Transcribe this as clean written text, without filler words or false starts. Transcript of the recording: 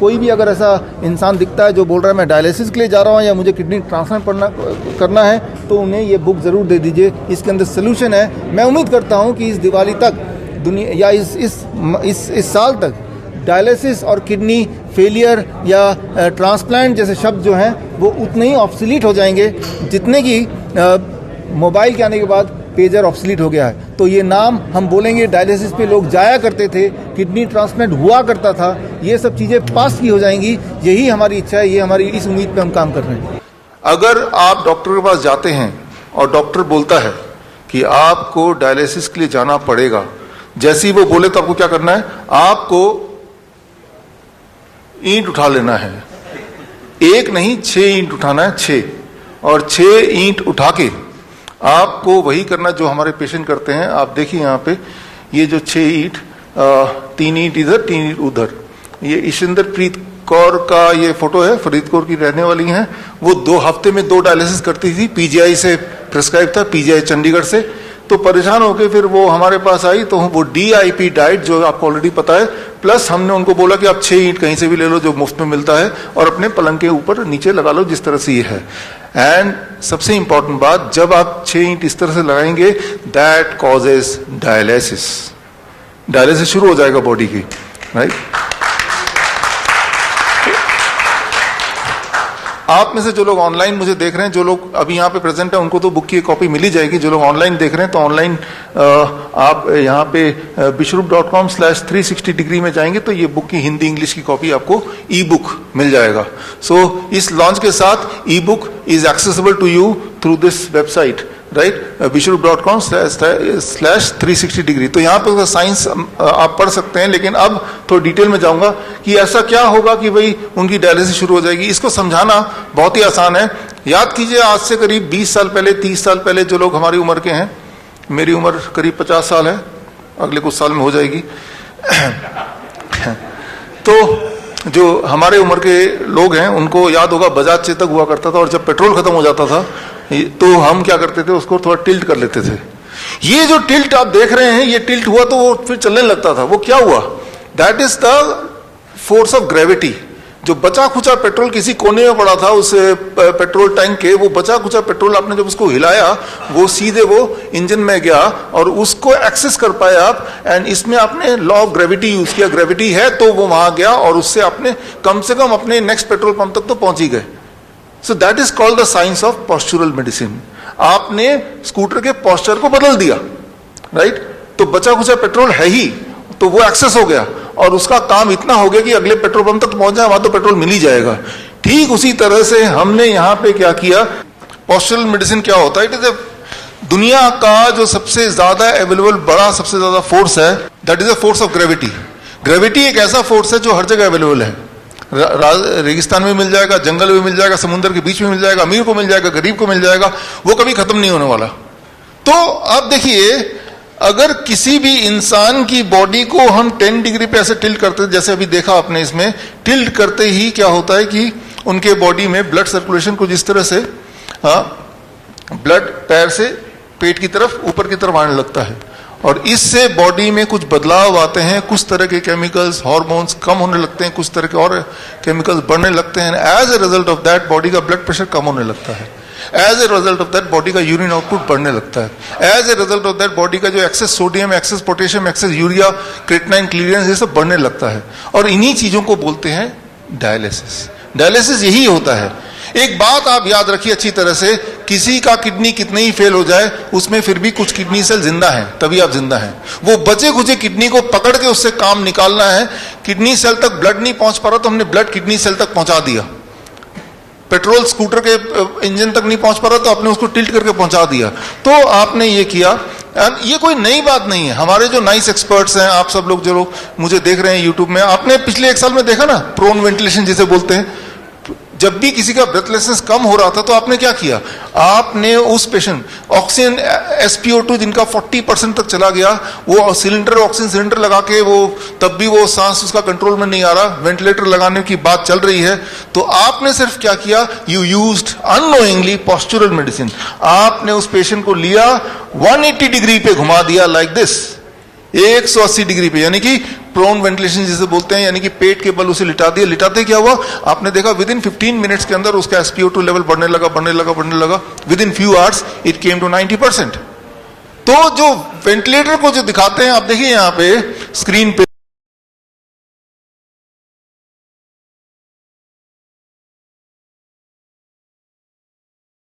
कोई भी अगर ऐसा इंसान दिखता है जो बोल रहा है मैं डायलिसिस के लिए जा रहा हूँ या मुझे किडनी ट्रांसप्लांट करना है, तो उन्हें ये बुक ज़रूर दे दीजिए। इसके अंदर सोल्यूशन है। मैं उम्मीद करता हूँ कि इस दिवाली तक दुनिया या इस साल तक डायलिसिस और किडनी फेलियर या ट्रांसप्लांट जैसे शब्द जो हैं वो उतने ही ऑब्सोलीट हो जाएंगे जितने कि मोबाइल के आने के बाद पेजर ऑब्सोलीट हो गया है। तो ये नाम हम बोलेंगे, डायलिसिस पे लोग जाया करते थे, किडनी ट्रांसप्लांट हुआ करता था, ये सब चीज़ें पास की हो जाएंगी। यही हमारी इच्छा है, ये हमारी इस उम्मीद पे हम काम कर रहे हैं। अगर आप डॉक्टर के पास जाते हैं और डॉक्टर बोलता है कि आपको डायलिसिस के लिए जाना पड़ेगा, जैसे ही वो बोले तो आपको क्या करना है? आपको ईंट उठा लेना है। एक नहीं 6 ईंट उठाना है, 6, और 6 ईंट उठा के आपको वही करना जो हमारे पेशेंट करते हैं। आप देखिए यहाँ पे ये जो 6 ईंट, 3 ईंट इधर 3 ईंट उधर, ये ईशिंदर प्रीत कौर का ये फोटो है, फरीदकोट की रहने वाली हैं। वो 2 हफ्ते में 2 डायलिसिस करती थी, पीजीआई से प्रिस्क्राइब था, पीजीआई चंडीगढ़ से। तो परेशान होकर फिर वो हमारे पास आई, तो वो DIP डाइट जो आपको ऑलरेडी पता है, प्लस हमने उनको बोला कि आप 6 ईंट कहीं से भी ले लो जो मुफ्त में मिलता है और अपने पलंग के ऊपर नीचे लगा लो, जिस तरह से ये है। एंड सबसे इंपॉर्टेंट बात, जब आप 6 ईंट इस तरह से लगाएंगे, दैट कॉजेस डायलिसिस। डायलिसिस शुरू हो जाएगा बॉडी की, राइट। आप में से जो लोग ऑनलाइन मुझे देख रहे हैं, जो लोग अभी यहाँ पे प्रेजेंट है, उनको तो बुक की कॉपी मिल ही जाएगी। जो लोग ऑनलाइन देख रहे हैं, तो ऑनलाइन आप यहाँ पे bishrup.com/360 डिग्री में जाएंगे तो ये बुक की हिंदी इंग्लिश की कॉपी आपको ई बुक मिल जाएगा। सो इस लॉन्च के साथ e book is accessible to you through this website, right, bishrup.com/360 degree. तो यहाँ पे साइंस आप पढ़ सकते हैं, लेकिन अब थोड़ा डिटेल में जाऊंगा कि ऐसा क्या होगा कि भाई उनकी डायलिसिस शुरू हो जाएगी। इसको समझाना बहुत ही आसान है। याद कीजिए, आज से करीब 20 साल पहले, 30 साल पहले, जो लोग हमारी उम्र के हैं, मेरी उम्र करीब 50 साल है, अगले कुछ साल में हो जाएगी। तो जो हमारे उम्र के लोग हैं उनको याद होगा बजाज चेतक हुआ करता था, और जब पेट्रोल खत्म हो जाता था तो हम क्या करते थे, उसको थोड़ा टिल्ट कर लेते थे। ये जो टिल्ट आप देख रहे हैं, ये टिल्ट हुआ तो वो फिर चलने लगता था। वो क्या हुआ? That is the force of gravity. जो बचा खुचा पेट्रोल किसी कोने में पड़ा था उस पेट्रोल टैंक के, वो बचा खुचा पेट्रोल आपने जब उसको हिलाया, वो सीधे वो इंजन में गया और उसको एक्सेस कर पाए आप। एंड इसमें आपने लॉ ऑफ ग्रेविटी यूज किया, ग्रेविटी है तो वो वहां गया और उससे आपने कम से कम अपने नेक्स्ट पेट्रोल पंप तक तो पहुंच ही गए। So that is called the science of postural medicine. आपने स्कूटर के पॉस्चर को बदल दिया, राइट। तो बचा खुचा पेट्रोल है ही, तो वो एक्सेस हो गया और उसका काम इतना हो गया कि अगले पेट्रोल पंप तक पहुंच जाए, वहां तो पेट्रोल मिल ही जाएगा। ठीक उसी तरह से हमने यहां पे क्या किया, पॉस्चुरल मेडिसिन क्या होता है? इट इज ए दुनिया का जो सबसे ज्यादा अवेलेबल बड़ा सबसे ज्यादा फोर्स है, that is a force of gravity. Gravity एक ऐसा फोर्स है जो हर जगह अवेलेबल है। रेगिस्तान में मिल जाएगा, जंगल में मिल जाएगा, समुद्र के बीच में मिल जाएगा, अमीर को मिल जाएगा, गरीब को मिल जाएगा, वो कभी खत्म नहीं होने वाला। तो अब देखिए, अगर किसी भी इंसान की बॉडी को हम 10 डिग्री पे ऐसे टिल्ट करते हैं, जैसे अभी देखा आपने, इसमें टिल्ट करते ही क्या होता है कि उनके बॉडी में ब्लड सर्कुलेशन को जिस तरह से ब्लड पैर से पेट की तरफ ऊपर की तरफ आने लगता है, और इससे बॉडी में कुछ बदलाव आते हैं। कुछ तरह के केमिकल्स, हार्मोन्स कम होने लगते हैं, कुछ तरह के और केमिकल्स बढ़ने लगते हैं। As a result of that body का ब्लड प्रेशर कम होने लगता है। As a result of that body का यूरिन आउटपुट बढ़ने लगता है। As a result of that body का जो excess sodium, excess potassium, excess urea, creatinine, clearance, ये सब बढ़ने लगता है। और इन्हीं चीजों को बोलते हैं डायलिसिस। डायलिसिस यही होता है। एक बात आप याद रखिए अच्छी तरह से, किसी का किडनी कितने ही फेल हो जाए, उसमें फिर भी कुछ किडनी सेल जिंदा हैं, तभी आप जिंदा हैं। वो बचे खुचे किडनी को पकड़ के उससे काम निकालना है। किडनी सेल तक ब्लड नहीं पहुंच पा रहा तो हमने ब्लड किडनी सेल तक पहुंचा दिया। पेट्रोल स्कूटर के इंजन तक नहीं पहुंच पा रहा तो आपने उसको टिल्ट करके पहुंचा दिया। तो आपने ये किया। ये कोई नई बात नहीं है। हमारे जो नाइस एक्सपर्ट्स हैं, आप सब लोग जो लोग मुझे देख रहे हैं यूट्यूब में, आपने पिछले 1 साल में देखा ना, प्रोन वेंटिलेशन जिसे बोलते हैं। जब भी किसी का ब्रेथलेसनेस कम हो रहा था तो आपने क्या किया, आपने उस पेशेंट ऑक्सीजन SpO2 जिनका 40% तक चला गया, वो सिलेंडर, ऑक्सीजन सिलेंडर लगा के, वो तब भी वो सांस उसका कंट्रोल में नहीं आ रहा, वेंटिलेटर लगाने की बात चल रही है, तो आपने सिर्फ क्या किया, you used unknowingly postural medicine. आपने उस पेशेंट को लिया, 180 डिग्री पे घुमा दिया, लाइक दिस। 180 डिग्री पे, यानी कि प्रोन वेंटिलेशन जिसे बोलते हैं, यानी कि पेट के बल उसे लिटा दिया। लिटाते क्या हुआ, आपने देखा विद इन 15 मिनट्स के अंदर उसका SpO2 लेवल बढ़ने लगा। Within few hours it came to 90%। तो जो वेंटिलेटर को जो दिखाते हैं आप देखिए यहां पे स्क्रीन पे,